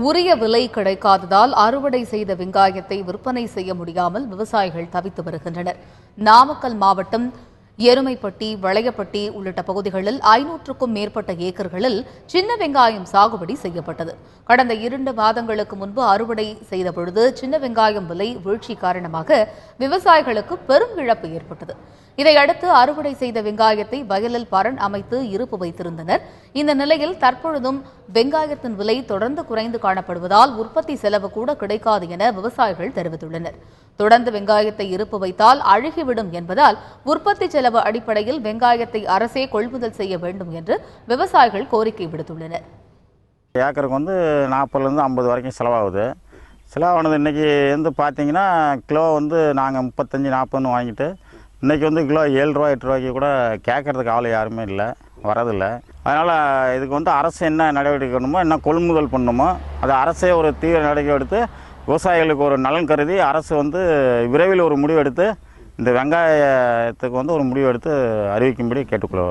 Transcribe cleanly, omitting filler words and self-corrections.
உரிய விலை கிடைக்காததால் அறுவடை செய்த வெங்காயத்தை விற்பனை செய்ய முடியாமல் விவசாயிகள் தவித்து வருகின்றனர். நாமக்கல் மாவட்டம் எருமைப்பட்டி, வளையப்பட்டி உள்ளிட்ட பகுதிகளில் 500க்கும் மேற்பட்ட ஏக்கர்களில் சின்ன வெங்காயம் சாகுபடி செய்யப்பட்டது. கடந்த 2 மாதங்களுக்கு முன்பு அறுவடை செய்தபொழுது சின்ன வெங்காயம் விலை வீழ்ச்சி காரணமாக விவசாயிகளுக்கு பெரும் இழப்பு ஏற்பட்டது. இதையடுத்து அறுவடை செய்த வெங்காயத்தை வயலில் பரண் அமைத்து இருப்பு வைத்திருந்தனர். இந்த நிலையில் தற்பொழுதும் வெங்காயத்தின் விலை தொடர்ந்து குறைந்து காணப்படுவதால் உற்பத்தி செலவு கூட கிடைக்காது என விவசாயிகள் தெரிவித்துள்ளனர். தொடர்ந்து வெங்காயத்தை இருப்பு வைத்தால் அழுகிவிடும் என்பதால் உற்பத்தி செலவு அடிப்படையில் வெங்காயத்தை அரசே கொள்முதல் செய்ய வேண்டும் என்று விவசாயிகள் கோரிக்கை விடுத்துள்ளனர். ஏக்கருக்கு 40லேருந்து 50 வரைக்கும் செலவாகுது. செலவானது இன்றைக்கி பார்த்தீங்கன்னா கிலோ நாங்கள் 35-40ன்னு வாங்கிட்டு இன்றைக்கி கிலோ 7 ரூபா 8 ரூபாய்க்கு கூட கேட்கறதுக்கு ஆள் யாருமே இல்லை, வரதில்லை. அதனால் இதுக்கு அரசு என்ன நடவடிக்கை எடுக்கணுமோ, என்ன கொள்முதல் பண்ணணுமோ அதை அரசே ஒரு தீவிர நடவடிக்கை எடுத்து விவசாயிகளுக்கு ஒரு நலன் கருதி அரசு விரைவில் ஒரு முடிவு எடுத்து இந்த வெங்காயத்துக்கு ஒரு முடிவு எடுத்து அறிவிக்கும்படி கேட்டுக்கொள்ள.